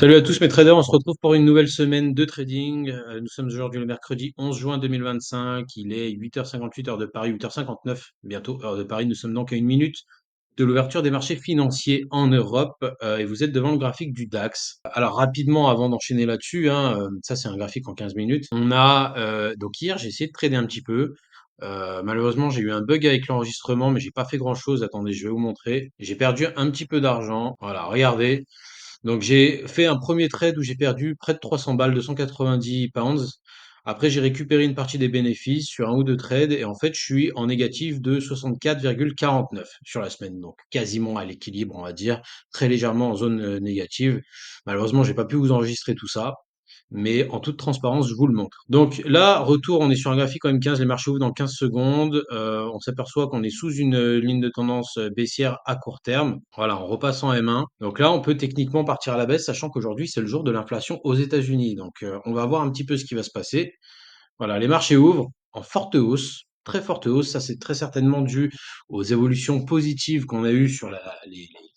Salut à tous mes traders, on se retrouve pour une nouvelle semaine de trading. Nous sommes aujourd'hui le mercredi 11 juin 2025, il est 8h58 heure de Paris, 8h59 bientôt heure de Paris. Nous sommes donc à une minute de l'ouverture des marchés financiers en Europe et vous êtes devant le graphique du DAX. Alors rapidement avant d'enchaîner là-dessus, ça c'est un graphique en 15 minutes. On a donc hier j'ai essayé de trader un petit peu. Malheureusement j'ai eu un bug avec l'enregistrement mais j'ai pas fait grand-chose. Attendez, je vais vous montrer. J'ai perdu un petit peu d'argent. Voilà, regardez. Donc j'ai fait un premier trade où j'ai perdu près de 300 balles, 290 pounds. Après, j'ai récupéré une partie des bénéfices sur un ou deux trades et en fait, je suis en négatif de 64,49 sur la semaine. Donc quasiment à l'équilibre, on va dire, très légèrement en zone négative. Malheureusement, j'ai pas pu vous enregistrer tout ça, mais en toute transparence, je vous le montre. Donc là, retour, on est sur un graphique en M15, les marchés ouvrent dans 15 secondes. On s'aperçoit qu'on est sous une ligne de tendance baissière à court terme. Voilà, on repasse en M1. Donc là, on peut techniquement partir à la baisse, sachant qu'aujourd'hui, c'est le jour de l'inflation aux États-Unis. Donc on va voir un petit peu ce qui va se passer. Voilà, les marchés ouvrent en forte hausse, très forte hausse. Ça, c'est très certainement dû aux évolutions positives qu'on a eues sur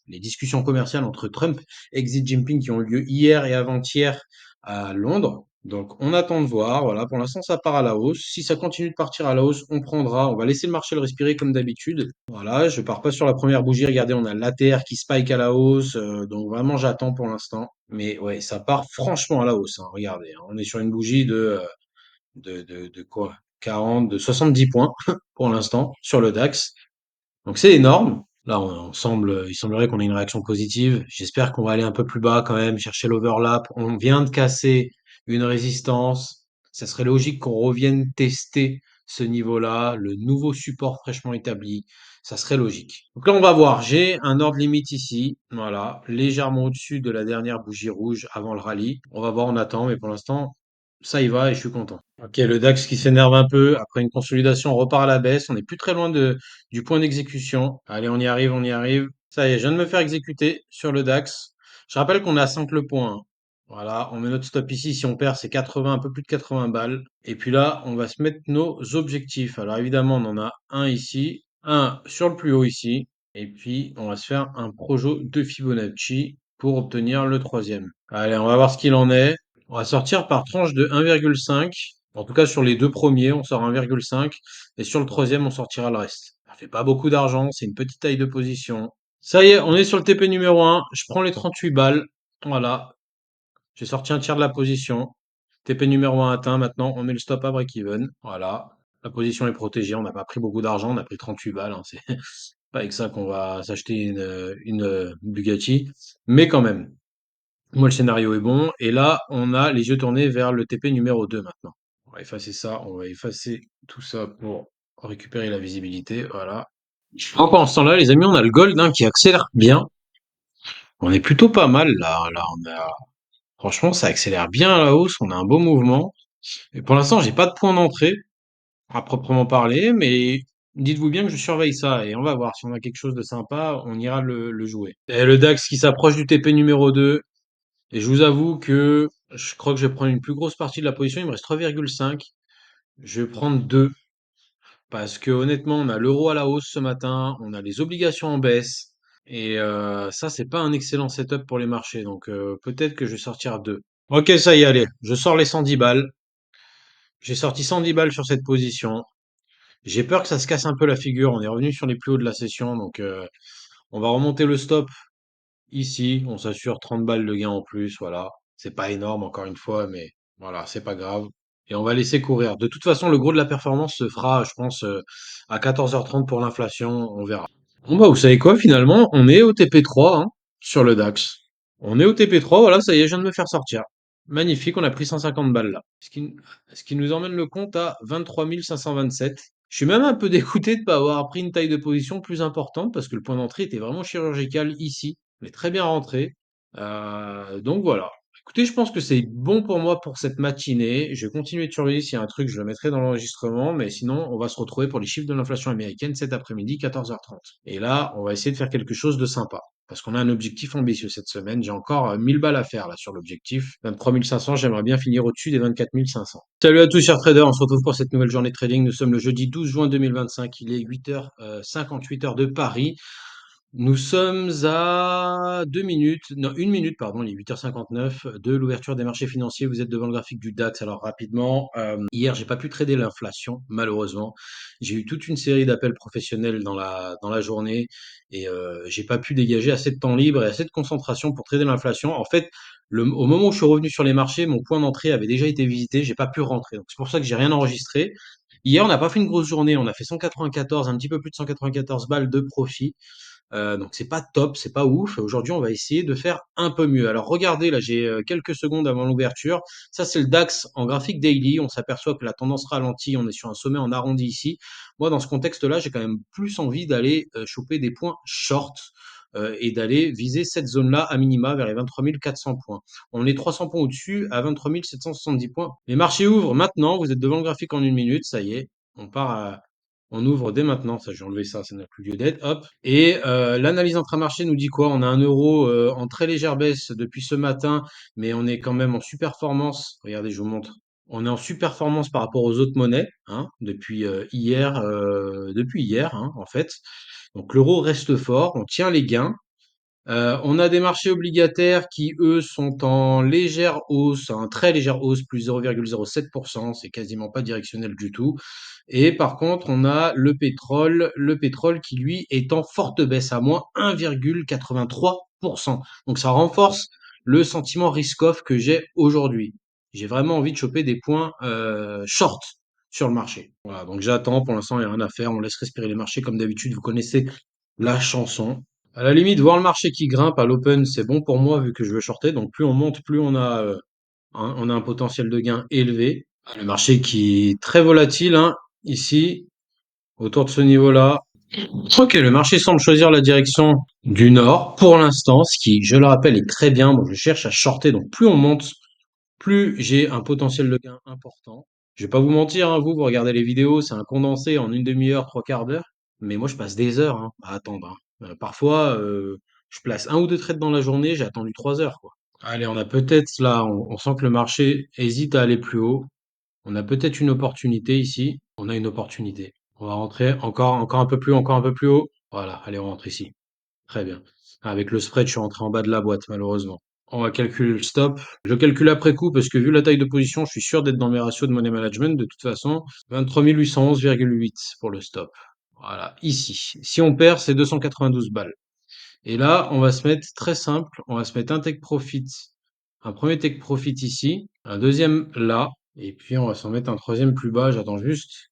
les discussions commerciales entre Trump et Xi Jinping qui ont eu lieu hier et avant-hier à Londres. Donc, on attend de voir. Voilà, pour l'instant, ça part à la hausse. Si ça continue de partir à la hausse, on prendra. On va laisser le marché le respirer comme d'habitude. Voilà, je pars pas sur la première bougie. Regardez, on a l'ATR qui spike à la hausse. Donc, vraiment, j'attends pour l'instant. Mais ouais, ça part franchement à la hausse, hein. Regardez, hein. On est sur une bougie de quoi? 40, de 70 points pour l'instant sur le DAX. Donc c'est énorme. Là, il semblerait qu'on ait une réaction positive. J'espère qu'on va aller un peu plus bas quand même, chercher l'overlap. On vient de casser une résistance. Ça serait logique qu'on revienne tester ce niveau-là, le nouveau support fraîchement établi. Ça serait logique. Donc là, on va voir. J'ai un ordre limite ici. Voilà, légèrement au-dessus de la dernière bougie rouge avant le rallye. On va voir, on attend, mais pour l'instant, ça y va et je suis content. Ok, le DAX qui s'énerve un peu. Après une consolidation, on repart à la baisse. On n'est plus très loin du point d'exécution. Allez, on y arrive, on y arrive. Ça y est, je viens de me faire exécuter sur le DAX. Je rappelle qu'on est à 5 le point, hein. Voilà, on met notre stop ici. Si on perd, c'est 80, un peu plus de 80 balles. Et puis là, on va se mettre nos objectifs. Alors évidemment, on en a un ici, un sur le plus haut ici. Et puis, on va se faire un projo de Fibonacci pour obtenir le troisième. Allez, on va voir ce qu'il en est. On va sortir par tranche de 1,5. En tout cas, sur les deux premiers, on sort 1,5. Et sur le troisième, on sortira le reste. Ça fait pas beaucoup d'argent, c'est une petite taille de position. Ça y est, on est sur le TP numéro 1. Je prends les 38 balles. Voilà. J'ai sorti un tiers de la position. TP numéro 1 atteint. Maintenant, on met le stop à break-even. Voilà. La position est protégée. On n'a pas pris beaucoup d'argent. On a pris 38 balles, hein. C'est pas avec ça qu'on va s'acheter une Bugatti. Mais quand même. Moi, le scénario est bon. Et là, on a les yeux tournés vers le TP numéro 2 maintenant. On va effacer ça. On va effacer tout ça pour récupérer la visibilité. Voilà. Donc, pendant ce temps-là, les amis, on a le gold, hein, qui accélère bien. On est plutôt pas mal là. Franchement, ça accélère bien à la hausse. On a un beau mouvement. Et pour l'instant, j'ai pas de point d'entrée à proprement parler, mais dites-vous bien que je surveille ça et on va voir si on a quelque chose de sympa, on ira le jouer. Et le DAX qui s'approche du TP numéro 2. Et je vous avoue que je crois que je vais prendre une plus grosse partie de la position. Il me reste 3,5. Je vais prendre 2 parce que honnêtement, on a l'euro à la hausse ce matin, on a les obligations en baisse et ça, c'est pas un excellent setup pour les marchés. Donc peut-être que je vais sortir 2. Ok, ça y est, allez, je sors les 110 balles. J'ai sorti 110 balles sur cette position. J'ai peur que ça se casse un peu la figure. On est revenu sur les plus hauts de la session, donc on va remonter le stop ici. On s'assure 30 balles de gain en plus, voilà. C'est pas énorme encore une fois, mais voilà, c'est pas grave. Et on va laisser courir. De toute façon, le gros de la performance se fera, je pense, à 14h30 pour l'inflation. On verra. Bon bah, vous savez quoi, finalement, on est au TP3, hein, sur le DAX. On est au TP3, voilà, ça y est, je viens de me faire sortir. Magnifique, on a pris 150 balles là. Ce qui nous emmène le compte à 23 527. Je suis même un peu dégoûté de ne pas avoir pris une taille de position plus importante parce que le point d'entrée était vraiment chirurgical ici. On est très bien rentré. Donc voilà. Écoutez, je pense que c'est bon pour moi pour cette matinée. Je vais continuer de surveiller s'il y a un truc, je le mettrai dans l'enregistrement. Mais sinon, on va se retrouver pour les chiffres de l'inflation américaine cet après-midi, 14h30. Et là, on va essayer de faire quelque chose de sympa. Parce qu'on a un objectif ambitieux cette semaine. J'ai encore 1000 balles à faire là sur l'objectif. 23 500, j'aimerais bien finir au-dessus des 24 500. Salut à tous chers traders, on se retrouve pour cette nouvelle journée de trading. Nous sommes le jeudi 12 juin 2025, il est 8h58 heures de Paris. Nous sommes à 2 minutes, non, 1 minute, pardon, il est 8h59 de l'ouverture des marchés financiers. Vous êtes devant le graphique du DAX. Alors rapidement, hier, j'ai pas pu trader l'inflation, malheureusement. J'ai eu toute une série d'appels professionnels dans la journée et j'ai pas pu dégager assez de temps libre et assez de concentration pour trader l'inflation. En fait, au moment où je suis revenu sur les marchés, mon point d'entrée avait déjà été visité, j'ai pas pu rentrer. Donc c'est pour ça que j'ai rien enregistré. Hier, on n'a pas fait une grosse journée, on a fait 194, un petit peu plus de 194 balles de profit. Donc c'est pas top, c'est pas ouf. Aujourd'hui, on va essayer de faire un peu mieux. Alors regardez, là j'ai quelques secondes avant l'ouverture. Ça c'est le DAX en graphique daily. On s'aperçoit que la tendance ralentit. On est sur un sommet en arrondi ici. Moi, dans ce contexte-là, j'ai quand même plus envie d'aller choper des points short et d'aller viser cette zone-là à minima vers les 23 400 points. On est 300 points au-dessus à 23 770 points. Les marchés ouvrent maintenant. Vous êtes devant le graphique en 1 minute. Ça y est, on ouvre dès maintenant. Ça, j'ai enlevé ça, ça n'a plus lieu d'être. Hop. Et l'analyse intramarché nous dit quoi? On a un euro en très légère baisse depuis ce matin, mais on est quand même en super-performance. Regardez, je vous montre. On est en super-performance par rapport aux autres monnaies, hein, depuis hier, hein, en fait. Donc l'euro reste fort, on tient les gains. On a des marchés obligataires qui, eux, sont en légère hausse, en très légère hausse, plus 0,07%, c'est quasiment pas directionnel du tout. Et par contre, on a le pétrole qui, lui, est en forte baisse, à moins 1,83%. Donc ça renforce le sentiment risk-off que j'ai aujourd'hui. J'ai vraiment envie de choper des points short sur le marché. Voilà, donc j'attends, pour l'instant, il n'y a rien à faire, on laisse respirer les marchés comme d'habitude, vous connaissez la chanson. À la limite, voir le marché qui grimpe à l'open, c'est bon pour moi vu que je veux shorter. Donc plus on monte, plus on a un potentiel de gain élevé. Le marché qui est très volatile, hein, ici, autour de ce niveau-là. Ok, le marché semble choisir la direction du nord pour l'instant, ce qui, je le rappelle, est très bien. Moi, je cherche à shorter. Donc plus on monte, plus j'ai un potentiel de gain important. Je vais pas vous mentir, hein, vous regardez les vidéos, c'est un condensé en une demi-heure, trois quarts d'heure. Mais moi, je passe des heures à attendre. Hein. Parfois, je place un ou deux trades dans la journée, j'ai attendu 3 heures, quoi. Allez, on a peut-être là, on sent que le marché hésite à aller plus haut. On a peut-être une opportunité ici. On a une opportunité. On va rentrer encore un peu plus haut, encore un peu plus haut. Voilà, allez, on rentre ici. Très bien. Avec le spread, je suis rentré en bas de la boîte, malheureusement. On va calculer le stop. Je calcule après coup parce que vu la taille de position, je suis sûr d'être dans mes ratios de money management de toute façon. 23 811,8 pour le stop. Voilà, ici. Si on perd, c'est 292 balles. Et là, on va se mettre très simple. On va se mettre un take profit. Un premier take profit ici. Un deuxième là. Et puis, on va s'en mettre un troisième plus bas. J'attends juste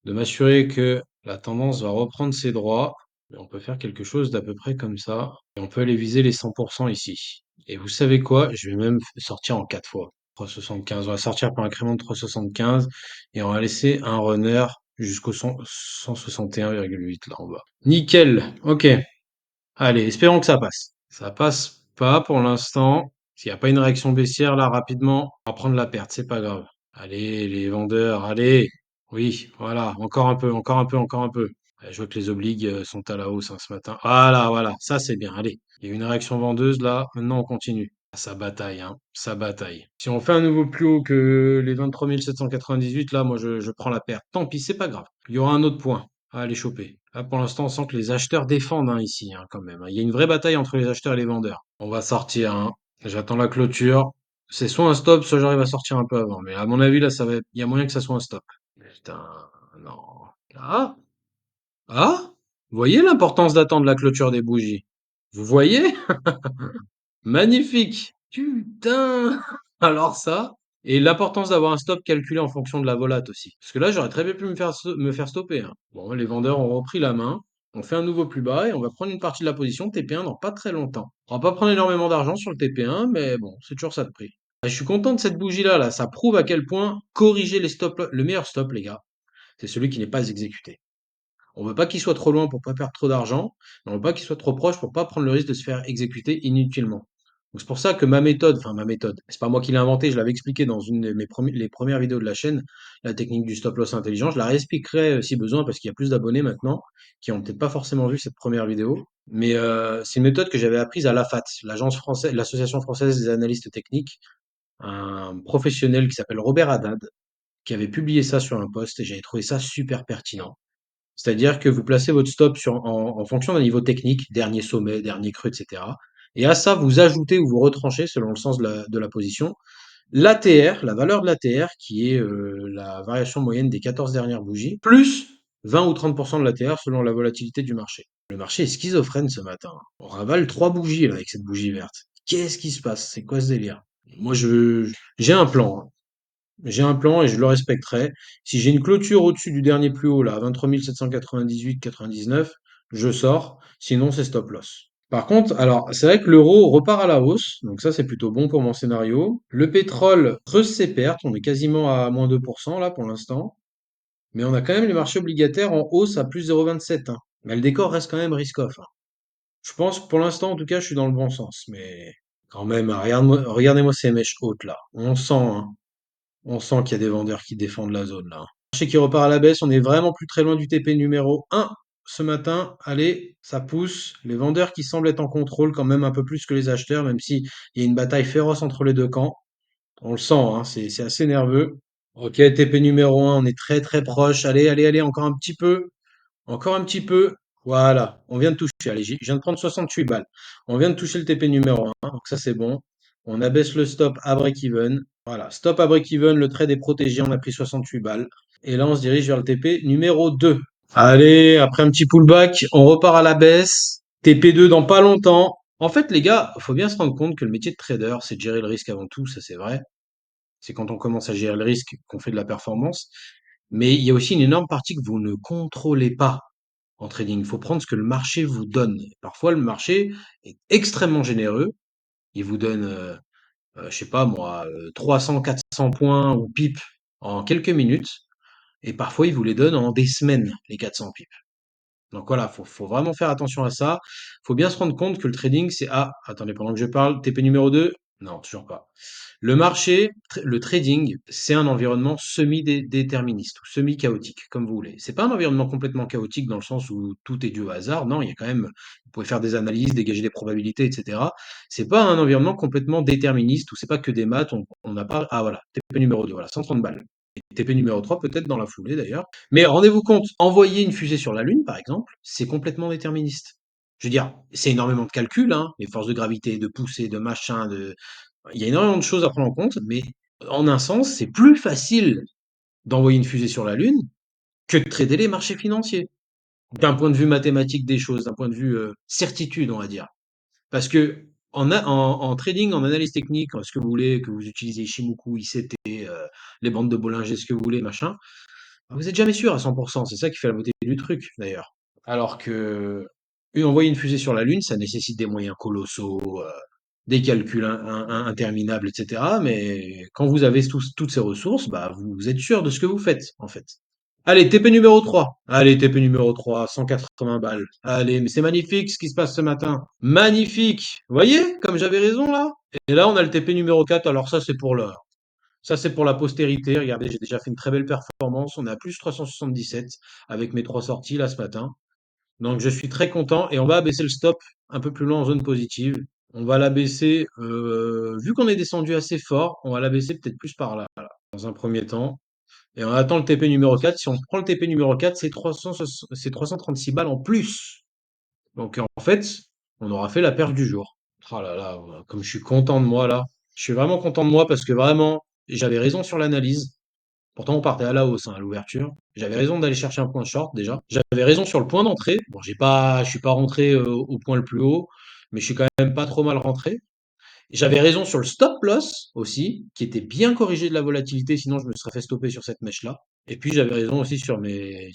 de m'assurer que la tendance va reprendre ses droits. Et on peut faire quelque chose d'à peu près comme ça. Et on peut aller viser les 100% ici. Et vous savez quoi? Je vais même sortir en 4 fois. 3,75. On va sortir par incrément de 3,75 et on va laisser un runner jusqu'au 161,8 là en bas. Nickel. Ok. Allez, espérons que ça passe. Ça passe pas pour l'instant. S'il n'y a pas une réaction baissière là rapidement, on va prendre la perte, c'est pas grave. Allez, les vendeurs, allez. Oui, voilà, encore un peu, encore un peu, encore un peu. Je vois que les obligues sont à la hausse hein, ce matin. Voilà, voilà, ça c'est bien. Allez, il y a une réaction vendeuse là. Maintenant, on continue. Ça bataille, hein, ça bataille. Si on fait un nouveau plus haut que les 23 798, là, moi je prends la perte. Tant pis, c'est pas grave. Il y aura un autre point à aller choper. Là, pour l'instant, on sent que les acheteurs défendent hein, ici, hein, quand même. Il y a une vraie bataille entre les acheteurs et les vendeurs. On va sortir. Hein. J'attends la clôture. C'est soit un stop, soit j'arrive à sortir un peu avant. Mais à mon avis, là, il y a moyen que ça soit un stop. Putain, non. Ah, ah, vous voyez l'importance d'attendre la clôture des bougies? Vous voyez? Magnifique! Putain! Alors ça, et l'importance d'avoir un stop calculé en fonction de la volate aussi. Parce que là, j'aurais très bien pu me faire stopper. Hein. Bon, les vendeurs ont repris la main. On fait un nouveau plus bas et on va prendre une partie de la position TP1 dans pas très longtemps. On va pas prendre énormément d'argent sur le TP1, mais bon, c'est toujours ça de prix. Je suis content de cette bougie-là, là. Ça prouve à quel point corriger les stops, le meilleur stop, les gars, c'est celui qui n'est pas exécuté. On veut pas qu'il soit trop loin pour pas perdre trop d'argent, mais on veut pas qu'il soit trop proche pour pas prendre le risque de se faire exécuter inutilement. Donc c'est pour ça que ma méthode, c'est pas moi qui l'ai inventé, je l'avais expliqué dans une de les premières vidéos de la chaîne, la technique du stop loss intelligent. Je la réexpliquerai si besoin parce qu'il y a plus d'abonnés maintenant qui ont peut-être pas forcément vu cette première vidéo. Mais c'est une méthode que j'avais apprise à l'AFAT, l'Association française des analystes techniques, un professionnel qui s'appelle Robert Haddad, qui avait publié ça sur un post et j'avais trouvé ça super pertinent. C'est-à-dire que vous placez votre stop en fonction d'un niveau technique, dernier sommet, dernier creux, etc. Et à ça, vous ajoutez ou vous retranchez, selon le sens de la position, l'ATR, la valeur de l'ATR, qui est la variation moyenne des 14 dernières bougies, plus 20 ou 30% de l'ATR selon la volatilité du marché. Le marché est schizophrène ce matin. On ravale 3 bougies là, avec cette bougie verte. Qu'est-ce qui se passe? C'est quoi ce délire? Moi, j'ai un plan, hein. J'ai un plan et je le respecterai. Si j'ai une clôture au-dessus du dernier plus haut, là, à 23 798,99, je sors. Sinon, c'est stop loss. Par contre, alors, c'est vrai que l'euro repart à la hausse, donc ça, c'est plutôt bon pour mon scénario. Le pétrole creuse ses pertes, on est quasiment à moins 2% là pour l'instant. Mais on a quand même les marchés obligataires en hausse à plus 0,27, hein. Mais le décor reste quand même risk-off, hein. Je pense que pour l'instant, en tout cas, je suis dans le bon sens. Mais quand même, regardez-moi ces mèches hautes là. On sent, hein. On sent qu'il y a des vendeurs qui défendent la zone là, hein. Marché qui repart à la baisse, on est vraiment plus très loin du TP numéro 1 ce matin. Allez, ça pousse. Les vendeurs qui semblent être en contrôle quand même un peu plus que les acheteurs, même si il y a une bataille féroce entre les deux camps. On le sent, hein, c'est assez nerveux. Ok, TP numéro 1, on est très très proche. Allez, allez, allez, encore un petit peu. Encore un petit peu. Voilà, on vient de toucher. Allez, je viens de prendre 68 balles. On vient de toucher le TP numéro 1, donc ça c'est bon. On abaisse le stop à break-even. Voilà, stop à break-even, le trade est protégé, on a pris 68 balles. Et là, on se dirige vers le TP numéro 2. Allez, après un petit pullback, on repart à la baisse. TP2 dans pas longtemps. En fait, les gars, faut bien se rendre compte que le métier de trader, c'est de gérer le risque avant tout, ça c'est vrai. C'est quand on commence à gérer le risque qu'on fait de la performance. Mais il y a aussi une énorme partie que vous ne contrôlez pas en trading. Il faut prendre ce que le marché vous donne. Parfois, le marché est extrêmement généreux. Il vous donne, je sais pas moi, 300, 400 points ou pips en quelques minutes. Et parfois, il vous les donne en des semaines, les 400 pips. Donc voilà, faut vraiment faire attention à ça. Faut bien se rendre compte que le trading, c'est... Ah, attendez, pendant que je parle, TP numéro 2. Non, toujours pas. Le marché, le trading, c'est un environnement semi-déterministe ou semi-chaotique, comme vous voulez. C'est pas un environnement complètement chaotique dans le sens où tout est dû au hasard. Non, il y a quand même, vous pouvez faire des analyses, dégager des probabilités, etc. C'est pas un environnement complètement déterministe où c'est pas que des maths. On n'a pas. Ah voilà, TP numéro 2, voilà, 130 balles. Et TP numéro 3, peut-être dans la foulée d'ailleurs. Mais rendez-vous compte, envoyer une fusée sur la Lune, par exemple, c'est complètement déterministe. Je veux dire, c'est énormément de calculs, hein, les forces de gravité, de poussée, de machin, il y a énormément de choses à prendre en compte, mais en un sens, c'est plus facile d'envoyer une fusée sur la Lune que de trader les marchés financiers. D'un point de vue mathématique des choses, d'un point de vue certitude, on va dire. Parce que en trading, en analyse technique, ce que vous voulez, que vous utilisez Shimoku, ICT, les bandes de Bollinger, ce que vous voulez, machin, vous êtes jamais sûr à 100%. C'est ça qui fait la beauté du truc, d'ailleurs. Alors que envoyer une fusée sur la Lune, ça nécessite des moyens colossaux, des calculs interminables, etc. Mais quand vous avez toutes ces ressources, bah, vous êtes sûr de ce que vous faites, en fait. Allez, TP numéro 3. Allez, TP numéro 3, 180 balles. Allez, mais c'est magnifique ce qui se passe ce matin. Magnifique. Vous voyez, comme j'avais raison là? Et là, on a le TP numéro 4. Alors ça, c'est pour la postérité. Regardez, j'ai déjà fait une très belle performance. On est à plus 377 avec mes 3 sorties là ce matin. Donc je suis très content et on va abaisser le stop un peu plus loin en zone positive. On va l'abaisser, vu qu'on est descendu assez fort, on va l'abaisser peut-être plus par là, là, dans un premier temps. Et on attend le TP numéro 4. Si on prend le TP numéro 4, c'est 336 balles en plus. Donc en fait, on aura fait la perte du jour. Oh là là, comme je suis content de moi là. Je suis vraiment content de moi parce que vraiment, j'avais raison sur l'analyse. Pourtant, on partait à la hausse, hein, à l'ouverture. J'avais raison d'aller chercher un point short déjà. J'avais raison sur le point d'entrée. Bon, je suis pas rentré au point le plus haut, mais je suis quand même pas trop mal rentré. J'avais raison sur le stop loss aussi, qui était bien corrigé de la volatilité, sinon je me serais fait stopper sur cette mèche-là. Et puis j'avais raison aussi sur mes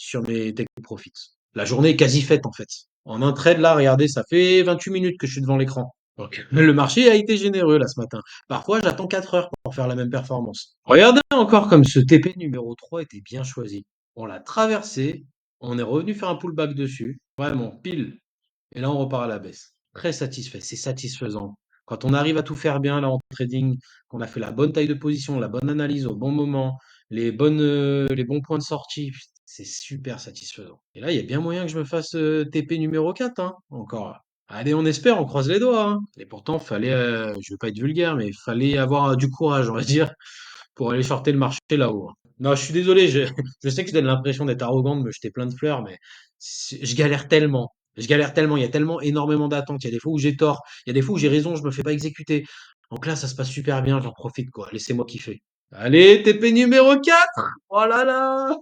take profits. La journée est quasi faite en fait. En un trade là, regardez, ça fait 28 minutes que je suis devant l'écran. Donc le marché a été généreux là ce matin. Parfois j'attends 4 heures pour faire la même performance. Regardez encore comme ce TP numéro 3 était bien choisi. On l'a traversé, on est revenu faire un pullback dessus. Vraiment, pile. Et là, on repart à la baisse. Très satisfait, c'est satisfaisant. Quand on arrive à tout faire bien là en trading, qu'on a fait la bonne taille de position, la bonne analyse au bon moment, les bons points de sortie, c'est super satisfaisant. Et là, il y a bien moyen que je me fasse TP numéro 4, hein, encore. Allez, on espère, on croise les doigts, hein. Et pourtant, je veux pas être vulgaire, mais il fallait avoir du courage, on va dire, pour aller shorter le marché là-haut, hein. Non, je suis désolé, je sais que je donne l'impression d'être arrogant, de me jeter plein de fleurs, mais je galère tellement. Je galère tellement. Il y a tellement énormément d'attentes. Il y a des fois où j'ai tort. Il y a des fois où j'ai raison, je me fais pas exécuter. Donc là, ça se passe super bien. J'en profite, quoi. Laissez-moi kiffer. Allez, TP numéro 4. Oh là là.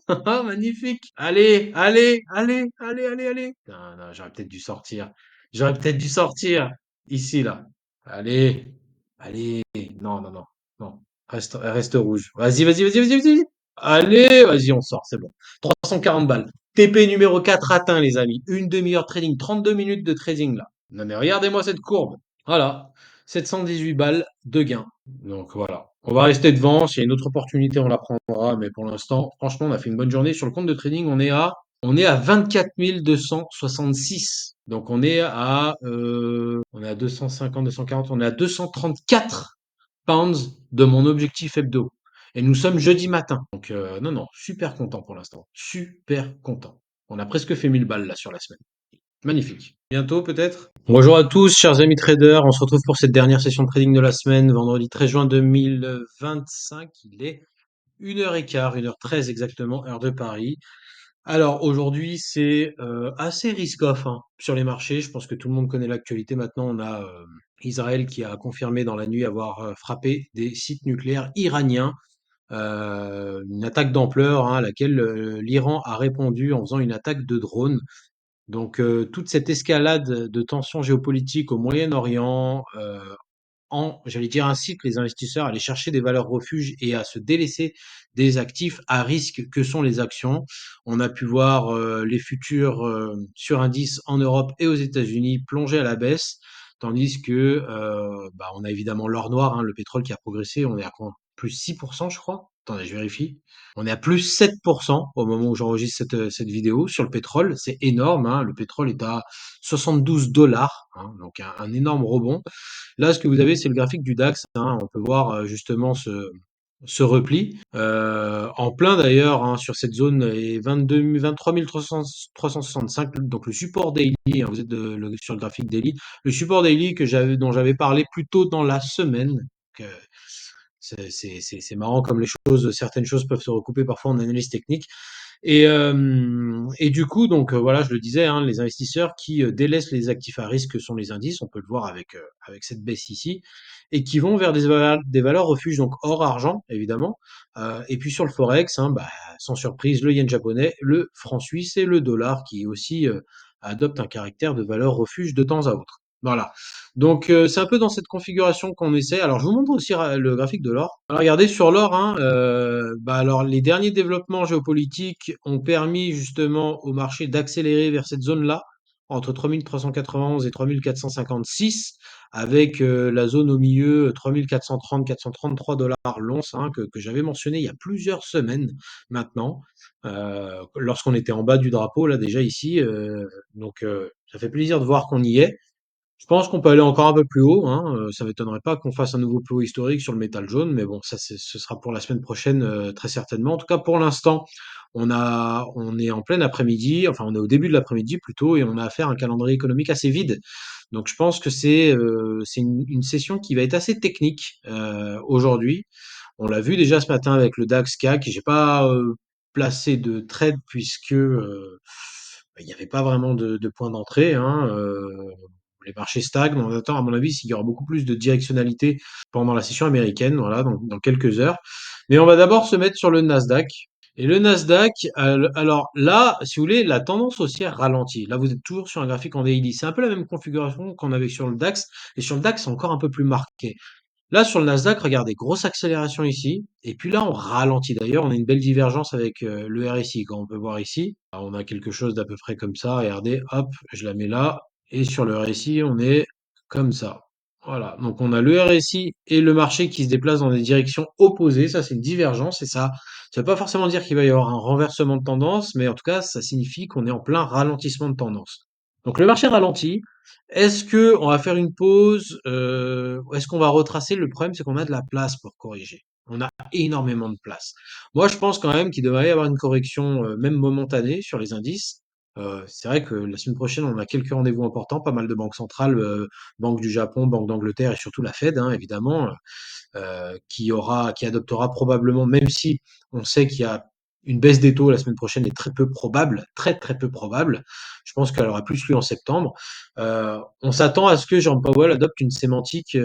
Magnifique. Allez, allez, allez, allez, allez, allez. Non, non, j'aurais peut-être dû sortir. J'aurais peut-être dû sortir. Ici, là. Allez. Allez. Non, non, non. Non. Reste rouge. Vas-y, vas-y, vas-y, vas-y, vas-y. Allez, vas-y, on sort, c'est bon. 340 balles. TP numéro 4 atteint, les amis. Une demi-heure de trading, 32 minutes de trading là. Non mais regardez-moi cette courbe. Voilà. 718 balles de gain. Donc voilà. On va rester devant. S'il y a une autre opportunité, on la prendra. Mais pour l'instant, franchement, on a fait une bonne journée. Sur le compte de trading, on est à 24 266. Donc on est à 250, 240, on est à 234 pounds de mon objectif hebdo. Et nous sommes jeudi matin. Donc, non, non, super content pour l'instant. Super content. On a presque fait 1000 balles là sur la semaine. Magnifique. Bientôt peut-être. Bonjour à tous, chers amis traders. On se retrouve pour cette dernière session de trading de la semaine, vendredi 13 juin 2025. Il est 1h15, 1h13 exactement, heure de Paris. Alors aujourd'hui, c'est assez risk-off hein, sur les marchés. Je pense que tout le monde connaît l'actualité. Maintenant, on a Israël qui a confirmé dans la nuit avoir frappé des sites nucléaires iraniens. Une attaque d'ampleur hein, à laquelle l'Iran a répondu en faisant une attaque de drone. Donc toute cette escalade de tensions géopolitiques au Moyen-Orient, j'allais dire, incite les investisseurs à aller chercher des valeurs refuges et à se délaisser des actifs à risque que sont les actions. On a pu voir les futurs sur indices en Europe et aux États-Unis plonger à la baisse, tandis que on a évidemment l'or noir, hein, le pétrole qui a progressé. On est à quoi? Plus 6%, je crois. Attendez, je vérifie. On est à plus 7% au moment où j'enregistre cette vidéo sur le pétrole. C'est énorme, hein. Le pétrole est à 72 dollars, hein, donc un énorme rebond. Là, ce que vous avez, c'est le graphique du DAX, hein. On peut voir justement ce repli, en plein d'ailleurs hein, sur cette zone est 23 365, donc le support daily, hein, vous êtes sur le graphique daily, le support daily dont j'avais parlé plus tôt dans la semaine. Donc, c'est marrant comme certaines choses peuvent se recouper parfois en analyse technique. Et du coup, donc voilà, je le disais, hein, les investisseurs qui délaissent les actifs à risque sont les indices, on peut le voir avec cette baisse ici, et qui vont vers des valeurs refuges, donc or, argent, évidemment. Et puis sur le Forex, hein, sans surprise, le yen japonais, le franc suisse et le dollar qui aussi adoptent un caractère de valeur refuge de temps à autre. Voilà. Donc c'est un peu dans cette configuration qu'on essaie. Alors je vous montre aussi le graphique de l'or. Alors regardez sur l'or, hein, alors les derniers développements géopolitiques ont permis justement au marché d'accélérer vers cette zone-là, entre 3391 et 3456, avec la zone au milieu 3430, 433 dollars l'once, hein, que j'avais mentionné il y a plusieurs semaines maintenant, lorsqu'on était en bas du drapeau, là déjà ici. Donc ça fait plaisir de voir qu'on y est. Je pense qu'on peut aller encore un peu plus haut, hein. Ça m'étonnerait pas qu'on fasse un nouveau plus haut historique sur le métal jaune, mais bon, ça ce sera pour la semaine prochaine très certainement. En tout cas, pour l'instant, on est en plein après-midi, enfin on est au début de l'après-midi plutôt, et on a affaire à un calendrier économique assez vide. Donc je pense que c'est une session qui va être assez technique aujourd'hui. On l'a vu déjà ce matin avec le DAX CAC. J'ai pas placé de trade puisque il n'y avait pas vraiment de point d'entrée, hein. Les marchés stagnent. On attend, à mon avis, s'il y aura beaucoup plus de directionnalité pendant la session américaine, voilà, dans quelques heures. Mais on va d'abord se mettre sur le Nasdaq. Et le Nasdaq, alors là, si vous voulez, la tendance haussière ralentit. Là, vous êtes toujours sur un graphique en daily. C'est un peu la même configuration qu'on avait sur le DAX. Et sur le DAX, c'est encore un peu plus marqué. Là, sur le Nasdaq, regardez, grosse accélération ici. Et puis là, on ralentit. D'ailleurs, on a une belle divergence avec le RSI, comme on peut voir ici. Alors, on a quelque chose d'à peu près comme ça. Regardez, hop, je la mets là. Et sur le RSI, on est comme ça. Voilà. Donc, on a le RSI et le marché qui se déplacent dans des directions opposées. Ça, c'est une divergence. Et ça veut pas forcément dire qu'il va y avoir un renversement de tendance, mais en tout cas, ça signifie qu'on est en plein ralentissement de tendance. Donc, le marché ralentit. Est-ce que on va faire une pause, ou est-ce qu'on va retracer? Le problème, c'est qu'on a de la place pour corriger. On a énormément de place. Moi, je pense quand même qu'il devrait y avoir une correction, même momentanée sur les indices. C'est vrai que la semaine prochaine, on a quelques rendez-vous importants, pas mal de banques centrales, Banque du Japon, Banque d'Angleterre et surtout la Fed, hein, évidemment, qui adoptera probablement, même si on sait qu'il y a une baisse des taux la semaine prochaine est très peu probable, très très peu probable. Je pense qu'elle aura plus lieu en septembre. On s'attend à ce que Jean Powell adopte une sémantique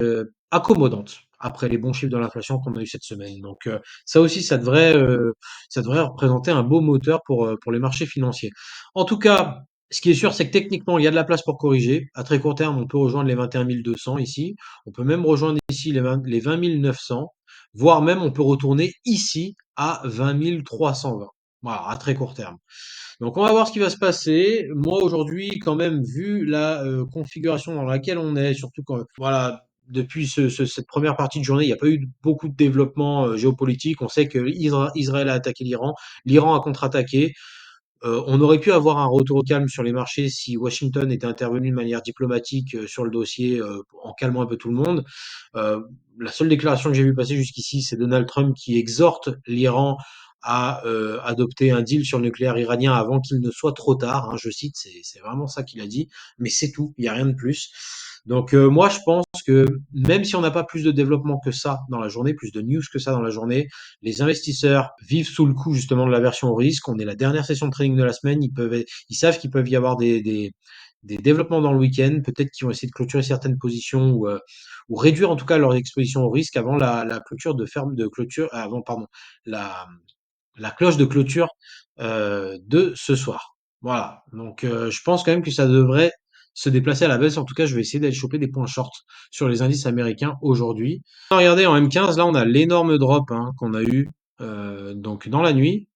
accommodante après les bons chiffres de l'inflation qu'on a eu cette semaine. Donc ça aussi, ça devrait représenter un beau moteur pour les marchés financiers. En tout cas, ce qui est sûr, c'est que techniquement, il y a de la place pour corriger. À très court terme, on peut rejoindre les 21 200 ici. On peut même rejoindre ici les 20 900, voire même on peut retourner ici à 20 320. Voilà, à très court terme. Donc on va voir ce qui va se passer. Moi aujourd'hui, quand même, vu la configuration dans laquelle on est, surtout quand, voilà, depuis cette première partie de journée, il n'y a pas eu beaucoup de développement géopolitique. On sait que Israël a attaqué l'Iran, l'Iran a contre-attaqué. On aurait pu avoir un retour au calme sur les marchés si Washington était intervenu de manière diplomatique sur le dossier en calmant un peu tout le monde. Euh, la seule déclaration que j'ai vue passer jusqu'ici, c'est Donald Trump qui exhorte l'Iran à adopter un deal sur le nucléaire iranien avant qu'il ne soit trop tard, hein, je cite, c'est vraiment ça qu'il a dit, mais c'est tout, il n'y a rien de plus. Donc moi je pense que même si on n'a pas plus de développement que ça dans la journée, plus de news que ça dans la journée, les investisseurs vivent sous le coup justement de l'aversion au risque. On est la dernière session de trading de la semaine. Ils savent qu'il peuvent y avoir des développements dans le week-end. Peut-être qu'ils vont essayer de clôturer certaines positions ou réduire en tout cas leur exposition au risque avant la clôture de ferme de clôture, avant, pardon, la, la cloche de clôture de ce soir. Voilà. Donc, je pense quand même que ça devrait se déplacer à la baisse. En tout cas, je vais essayer d'aller choper des points short sur les indices américains aujourd'hui. Regardez, en M15, là, on a l'énorme drop hein, qu'on a eu donc dans la nuit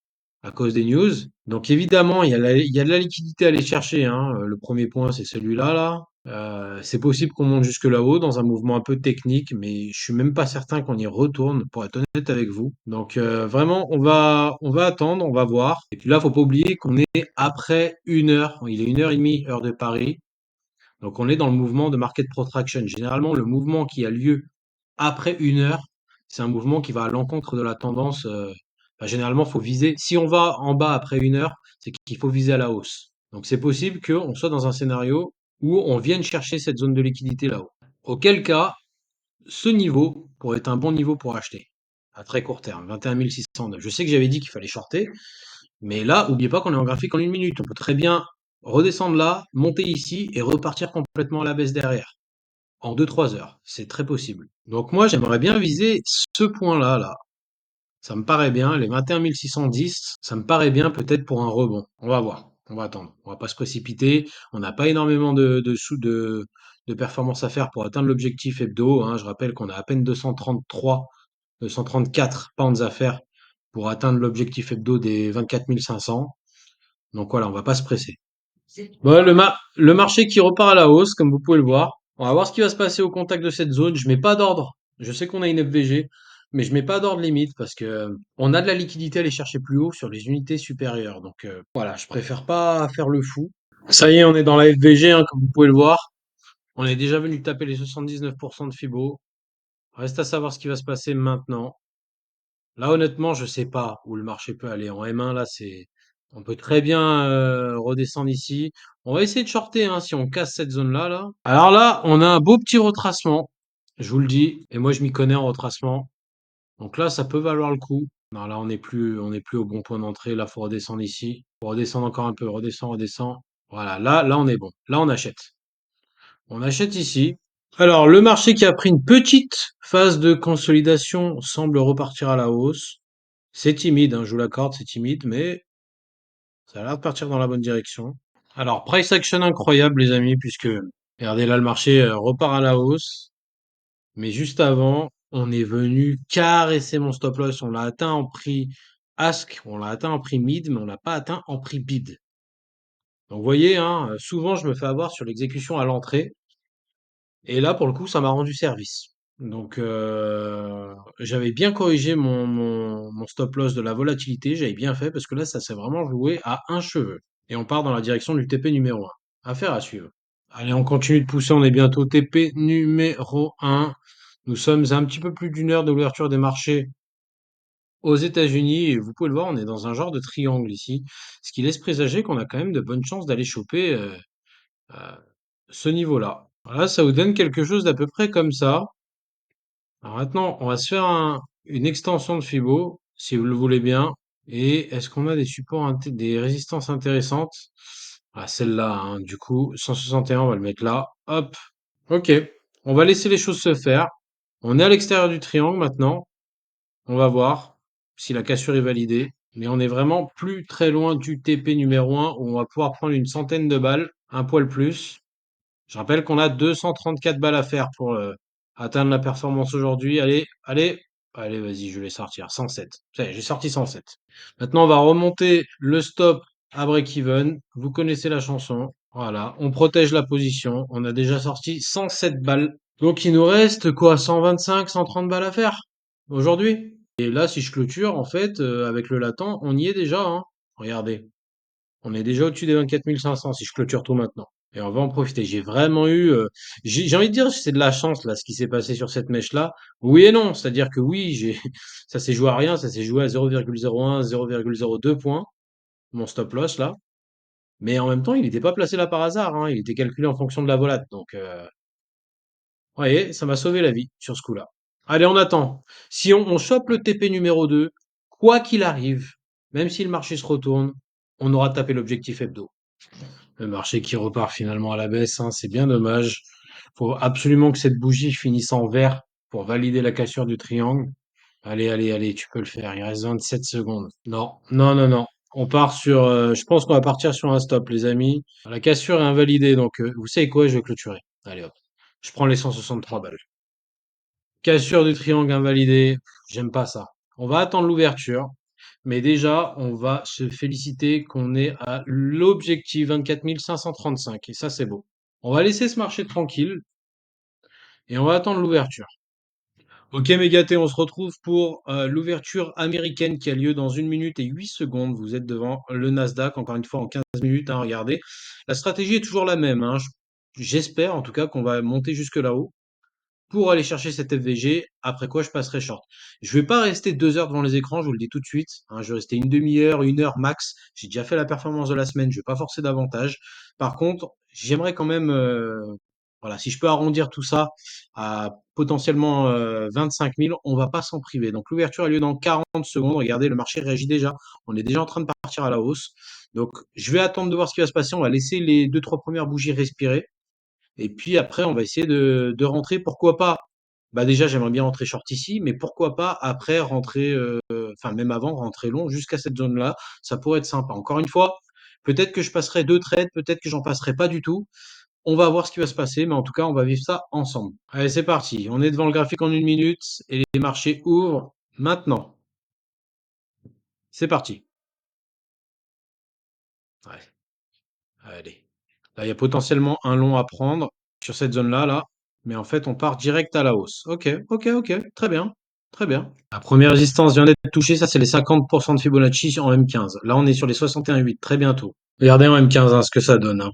à cause des news. Donc évidemment, il y a de la liquidité à aller chercher, hein. Le premier point, c'est celui-là, là. C'est possible qu'on monte jusque là-haut dans un mouvement un peu technique, mais je suis même pas certain qu'on y retourne, pour être honnête avec vous. Donc vraiment, on va attendre, on va voir. Et puis là, faut pas oublier qu'on est après 1 heure. Il est 1 h 30, heure de Paris. Donc on est dans le mouvement de market protraction. Généralement, le mouvement qui a lieu après 1 heure, c'est un mouvement qui va à l'encontre de la tendance. Généralement, faut viser. Si on va en bas après 1 heure, c'est qu'il faut viser à la hausse. Donc c'est possible qu'on soit dans un scénario où on vienne chercher cette zone de liquidité là-haut. Auquel cas, ce niveau pourrait être un bon niveau pour acheter à très court terme, 21 609. Je sais que j'avais dit qu'il fallait shorter, mais là, n'oubliez pas qu'on est en graphique en 1 minute. On peut très bien redescendre là, monter ici et repartir complètement à la baisse derrière en 2 3 heures. C'est très possible. Donc moi, j'aimerais bien viser ce point-là, là. Ça me paraît bien. Les 21 610, ça me paraît bien peut-être pour un rebond. On va voir. On va attendre. On va pas se précipiter. On n'a pas énormément de performance à faire pour atteindre l'objectif hebdo, hein. Je rappelle qu'on a à peine 233, 234 pounds à faire pour atteindre l'objectif hebdo des 24 500. Donc voilà, on va pas se presser. Bon, le marché qui repart à la hausse, comme vous pouvez le voir. On va voir ce qui va se passer au contact de cette zone. Je mets pas d'ordre. Je sais qu'on a une FVG, mais je mets pas d'ordre limite parce que on a de la liquidité à aller chercher plus haut sur les unités supérieures. Donc voilà, je préfère pas faire le fou. Ça y est, on est dans la FVG, hein, comme vous pouvez le voir. On est déjà venu taper les 79% de Fibo. Reste à savoir ce qui va se passer maintenant. Là, honnêtement, je sais pas où le marché peut aller. En M1, là, on peut très bien redescendre ici. On va essayer de shorter, hein, si on casse cette zone-là, là. Alors là, on a un beau petit retracement. Je vous le dis. Et moi, je m'y connais en retracement. Donc là, ça peut valoir le coup. Non, là, on n'est plus au bon point d'entrée. Là, faut redescendre ici. Faut redescendre encore un peu. Redescend, redescend. Voilà. Là, on est bon. Là, on achète. On achète ici. Alors, le marché qui a pris une petite phase de consolidation semble repartir à la hausse. C'est timide, hein, je vous l'accorde, c'est timide, mais ça a l'air de partir dans la bonne direction. Alors, price action incroyable, les amis, puisque, regardez là, le marché repart à la hausse. Mais juste avant, on est venu caresser mon stop loss. On l'a atteint en prix ask, on l'a atteint en prix mid, mais on l'a pas atteint en prix bid. Donc, vous voyez, hein, souvent, je me fais avoir sur l'exécution à l'entrée. Et là, pour le coup, ça m'a rendu service. Donc, j'avais bien corrigé mon stop loss de la volatilité. J'avais bien fait parce que là, ça s'est vraiment joué à un cheveu. Et on part dans la direction du TP numéro 1. Affaire à suivre. Allez, on continue de pousser. On est bientôt TP numéro 1. Nous sommes à un petit peu plus d'1 heure de l'ouverture des marchés Aux États-Unis, et vous pouvez le voir, on est dans un genre de triangle ici, ce qui laisse présager qu'on a quand même de bonnes chances d'aller choper euh, ce niveau-là. Voilà, ça vous donne quelque chose d'à peu près comme ça. Alors maintenant, on va se faire une extension de Fibo, si vous le voulez bien. Et est-ce qu'on a des supports, des résistances intéressantes? Ah, celle-là, hein, du coup, 161, on va le mettre là. Hop, ok. On va laisser les choses se faire. On est à l'extérieur du triangle maintenant. On va voir si la cassure est validée. Mais on est vraiment plus très loin du TP numéro 1 où on va pouvoir prendre une centaine de balles, un poil plus. Je rappelle qu'on a 234 balles à faire pour atteindre la performance aujourd'hui. Allez, allez, allez, vas-y, je vais sortir. 107. Ça y est, j'ai sorti 107. Maintenant, on va remonter le stop à break-even. Vous connaissez la chanson. Voilà, on protège la position. On a déjà sorti 107 balles. Donc, il nous reste quoi? 125, 130 balles à faire aujourd'hui. Et là, si je clôture, en fait, avec le latent, on y est déjà, hein. Regardez. On est déjà au-dessus des 24 500 si je clôture tout maintenant. Et on va en profiter. J'ai vraiment eu, j'ai envie de dire, c'est de la chance là, ce qui s'est passé sur cette mèche-là. Oui et non, c'est-à-dire que oui, ça s'est joué à rien, ça s'est joué à 0,01, 0,02 points, mon stop loss là. Mais en même temps, il n'était pas placé là par hasard, hein. Il était calculé en fonction de la volate. Donc, vous voyez, ça m'a sauvé la vie sur ce coup-là. Allez, on attend. Si on chope le TP numéro 2, quoi qu'il arrive, même si le marché se retourne, on aura tapé l'objectif hebdo. Le marché qui repart finalement à la baisse, hein, c'est bien dommage. Faut absolument que cette bougie finisse en vert pour valider la cassure du triangle. Allez, allez, allez, tu peux le faire. Il reste 27 secondes. Non, non, non, non. On part sur, je pense qu'on va partir sur un stop, les amis. La cassure est invalidée, donc vous savez quoi, je vais clôturer. Allez hop. Je prends les 163 balles. Cassure du triangle invalidée. J'aime pas ça. On va attendre l'ouverture. Mais déjà, on va se féliciter qu'on est à l'objectif 24 535. Et ça, c'est beau. On va laisser ce marché tranquille et on va attendre l'ouverture. Ok, Mégaté, on se retrouve pour l'ouverture américaine qui a lieu dans 1 minute et 8 secondes. Vous êtes devant le Nasdaq, encore une fois, en 15 minutes. Hein, regardez. La stratégie est toujours la même. Hein. J'espère en tout cas qu'on va monter jusque là-haut pour aller chercher cette FVG, après quoi je passerai short. Je vais pas rester 2 heures devant les écrans, je vous le dis tout de suite, hein, je vais rester une demi-heure, 1 heure max. J'ai déjà fait la performance de la semaine, je vais pas forcer davantage. Par contre, j'aimerais quand même, voilà, si je peux arrondir tout ça à potentiellement 25 000, on va pas s'en priver. Donc l'ouverture a lieu dans 40 secondes. Regardez, le marché réagit déjà. On est déjà en train de partir à la hausse. Donc je vais attendre de voir ce qui va se passer. On va laisser les deux, trois premières bougies respirer. Et puis après, on va essayer de rentrer. Pourquoi pas? Bah déjà, j'aimerais bien rentrer short ici, mais pourquoi pas après rentrer, enfin même avant, rentrer long jusqu'à cette zone-là. Ça pourrait être sympa. Encore une fois, peut-être que je passerai 2 trades, peut-être que j'en passerai pas du tout. On va voir ce qui va se passer, mais en tout cas, on va vivre ça ensemble. Allez, c'est parti. On est devant le graphique en 1 minute et les marchés ouvrent maintenant. C'est parti. Ouais, allez. Là, il y a potentiellement un long à prendre sur cette zone-là, là. Mais en fait, on part direct à la hausse. Ok, ok, ok. Très bien. Très bien. La première résistance vient d'être touchée. Ça, c'est les 50% de Fibonacci en M15. Là, on est sur les 61,8 très bientôt. Regardez en M15 hein, ce que ça donne. Hein.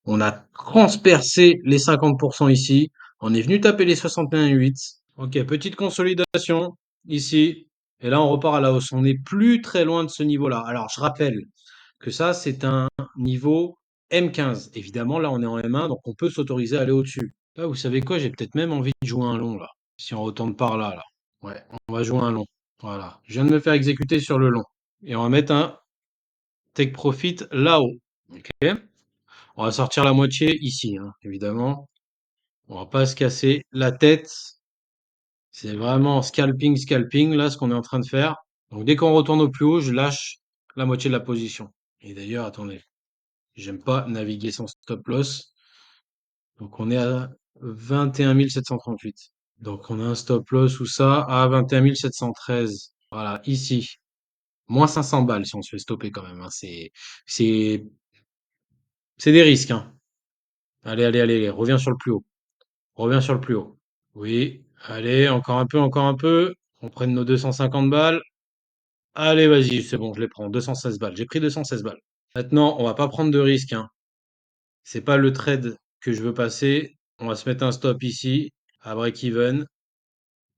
On a transpercé les 50% ici. On est venu taper les 61,8. Ok, petite consolidation ici. Et là, on repart à la hausse. On n'est plus très loin de ce niveau-là. Alors, je rappelle que ça, c'est un niveau M15. Évidemment, là, on est en M1, donc on peut s'autoriser à aller au-dessus. Là, vous savez quoi? J'ai peut-être même envie de jouer un long, là. Si on retourne par là, là. Ouais, on va jouer un long. Voilà. Je viens de me faire exécuter sur le long. Et on va mettre un take profit là-haut. Ok? On va sortir la moitié ici, hein, évidemment. On va pas se casser la tête. C'est vraiment scalping, scalping, là, ce qu'on est en train de faire. Donc, dès qu'on retourne au plus haut, je lâche la moitié de la position. Et d'ailleurs, attendez. J'aime pas naviguer sans stop loss. Donc on est à 21 738. Donc on a un stop loss ou ça à 21 713. Voilà, ici. Moins 500 balles si on se fait stopper quand même. Hein. C'est, c'est des risques. Hein. Allez, allez, allez, reviens sur le plus haut. Reviens sur le plus haut. Oui, allez, encore un peu, encore un peu. On prenne nos 250 balles. Allez, vas-y, c'est bon, je les prends. 216 balles. J'ai pris 216 balles. Maintenant, on va pas prendre de risques. Hein. C'est pas le trade que je veux passer. On va se mettre un stop ici, à break-even.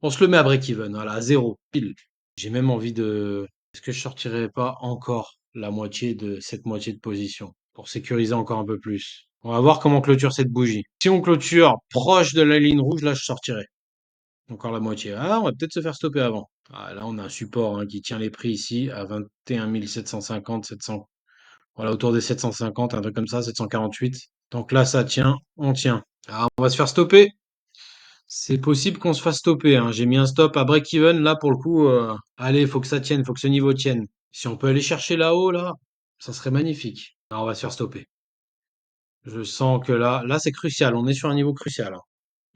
On se le met à break-even, voilà, à zéro, pile. J'ai même envie de... Est-ce que je sortirais pas encore la moitié de cette moitié de position pour sécuriser encore un peu plus? On va voir comment on clôture cette bougie. Si on clôture proche de la ligne rouge, là, je sortirai. Encore la moitié. Ah, on va peut-être se faire stopper avant. Ah, là, on a un support hein, qui tient les prix ici à 21 750, 700. Voilà, autour des 750, un truc comme ça, 748. Donc là, ça tient, on tient. Ah, on va se faire stopper. C'est possible qu'on se fasse stopper, hein. J'ai mis un stop à break-even, là, pour le coup. Allez, faut que ça tienne, faut que ce niveau tienne. Si on peut aller chercher là-haut, là, ça serait magnifique. Ah, on va se faire stopper. Je sens que là, c'est crucial. On est sur un niveau crucial, hein.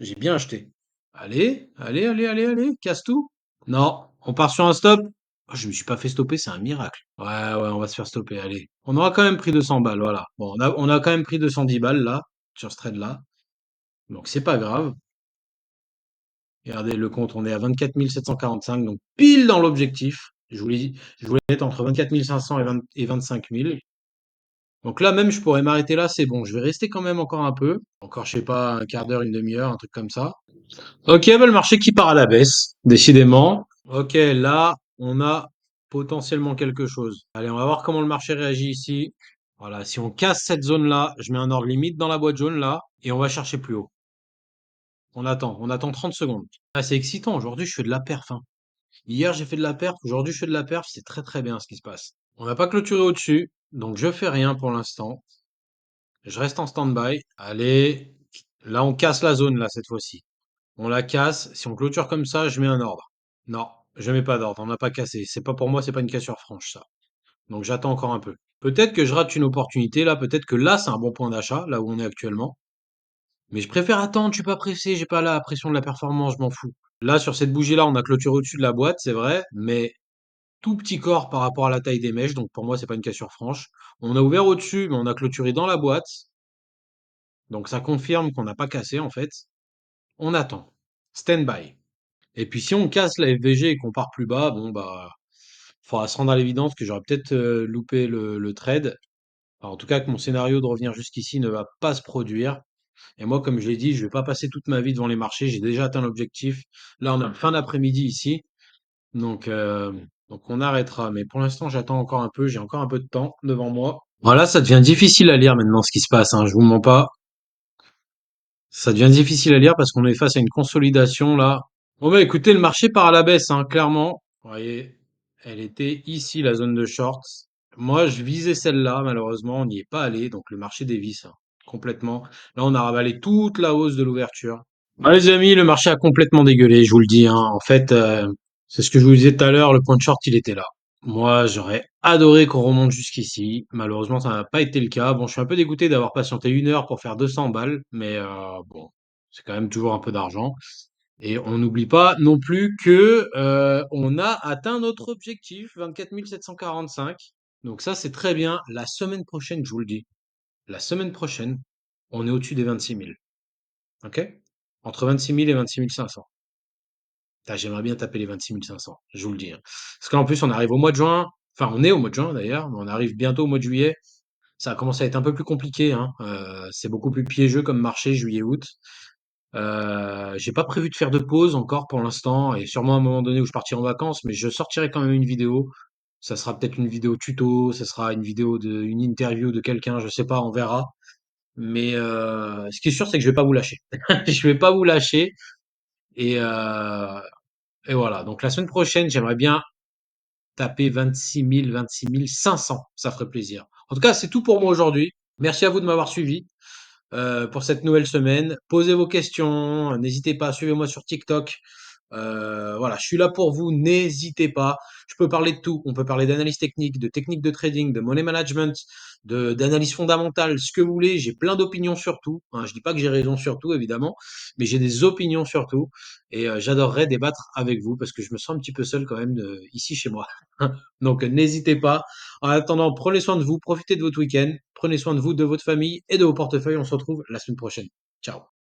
J'ai bien acheté. Allez, allez, allez, allez, allez, casse tout. Non, on part sur un stop. Oh, je me suis pas fait stopper, c'est un miracle. Ouais, ouais, on va se faire stopper, allez. On aura quand même pris 200 balles, voilà. Bon, on a quand même pris 210 balles, là, sur ce trade-là. Donc, c'est pas grave. Regardez le compte, on est à 24 745, donc pile dans l'objectif. Je voulais être entre 24 500 et 25 000. Donc là, même, je pourrais m'arrêter là, c'est bon. Je vais rester quand même encore un peu. Encore, je sais pas, un quart d'heure, une demi-heure, un truc comme ça. Ok, bah, le marché qui part à la baisse, décidément. Ok, là, on a potentiellement quelque chose. Allez, on va voir comment le marché réagit ici. Voilà, si on casse cette zone-là, je mets un ordre limite dans la boîte jaune là, et on va chercher plus haut. On attend 30 secondes. Ah, c'est excitant, aujourd'hui je fais de la perf, hein. Hier j'ai fait de la perf, aujourd'hui je fais de la perf, c'est très très bien ce qui se passe. On n'a pas clôturé au-dessus, donc je fais rien pour l'instant. Je reste en stand-by. Allez, là on casse la zone là cette fois-ci. On la casse, si on clôture comme ça, je mets un ordre. Non, je mets pas d'ordre, on n'a pas cassé. C'est pas pour moi, c'est pas une cassure franche ça. Donc j'attends encore un peu. Peut-être que je rate une opportunité là, peut-être que là c'est un bon point d'achat, là où on est actuellement. Mais je préfère attendre, je suis pas pressé, j'ai pas la pression de la performance, je m'en fous. Là, sur cette bougie-là, on a clôturé au-dessus de la boîte, c'est vrai, mais tout petit corps par rapport à la taille des mèches, donc pour moi, c'est pas une cassure franche. On a ouvert au-dessus, mais on a clôturé dans la boîte, donc ça confirme qu'on n'a pas cassé en fait. On attend. Stand by. Et puis si on casse la FVG et qu'on part plus bas, bon bah, faudra se rendre à l'évidence que j'aurais peut-être loupé le trade. Enfin, en tout cas, que mon scénario de revenir jusqu'ici ne va pas se produire. Et moi, comme je l'ai dit, je vais pas passer toute ma vie devant les marchés. J'ai déjà atteint l'objectif. Là, on a fin d'après-midi ici. Donc, euh, donc on arrêtera. Mais pour l'instant, j'attends encore un peu. J'ai encore un peu de temps devant moi. Voilà, ça devient difficile à lire maintenant ce qui se passe, hein, je vous mens pas. Ça devient difficile à lire parce qu'on est face à une consolidation là. Bon bah écoutez, le marché part à la baisse, hein, clairement. Vous voyez, elle était ici, la zone de short. Moi, je visais celle-là, malheureusement, on n'y est pas allé, donc le marché dévisse, hein, complètement. Là, on a ravalé toute la hausse de l'ouverture. Ah, les amis, le marché a complètement dégueulé, je vous le dis, hein. En fait, c'est ce que je vous disais tout à l'heure, le point de short, il était là. Moi, j'aurais adoré qu'on remonte jusqu'ici. Malheureusement, ça n'a pas été le cas. Bon, je suis un peu dégoûté d'avoir patienté 1 heure pour faire 200 balles, mais bon, c'est quand même toujours un peu d'argent. Et on n'oublie pas non plus que on a atteint notre objectif, 24 745. Donc ça, c'est très bien. La semaine prochaine, je vous le dis, la semaine prochaine, on est au-dessus des 26 000. OK? Entre 26 000 et 26 500. Putain, j'aimerais bien taper les 26 500, je vous le dis, hein. Parce qu'en plus, on arrive au mois de juin. Enfin, on est au mois de juin d'ailleurs, mais on arrive bientôt au mois de juillet. Ça a commencé à être un peu plus compliqué, hein. C'est beaucoup plus piégeux comme marché, juillet-août. J'ai pas prévu de faire de pause encore pour l'instant, et sûrement à un moment donné où je partirai en vacances, mais je sortirai quand même une vidéo. Ça sera peut-être une vidéo tuto, ça sera une vidéo une interview de quelqu'un, je sais pas, on verra. Mais ce qui est sûr, c'est que je vais pas vous lâcher. Je vais pas vous lâcher. Et, euh, et voilà. Donc la semaine prochaine, j'aimerais bien taper 26 500. Ça ferait plaisir. En tout cas, c'est tout pour moi aujourd'hui. Merci à vous de m'avoir suivi pour cette nouvelle semaine. Posez vos questions, n'hésitez pas, suivez-moi sur TikTok. Voilà, je suis là pour vous, n'hésitez pas. Je peux parler de tout. On peut parler d'analyse technique, de technique de trading, de money management, d'analyse fondamentale, ce que vous voulez. J'ai plein d'opinions sur tout, hein. Je dis pas que j'ai raison sur tout, évidemment, mais j'ai des opinions sur tout. Et j'adorerais débattre avec vous parce que je me sens un petit peu seul quand même ici chez moi. Donc n'hésitez pas. En attendant, prenez soin de vous, profitez de votre week-end, prenez soin de vous, de votre famille et de vos portefeuilles. On se retrouve la semaine prochaine. Ciao.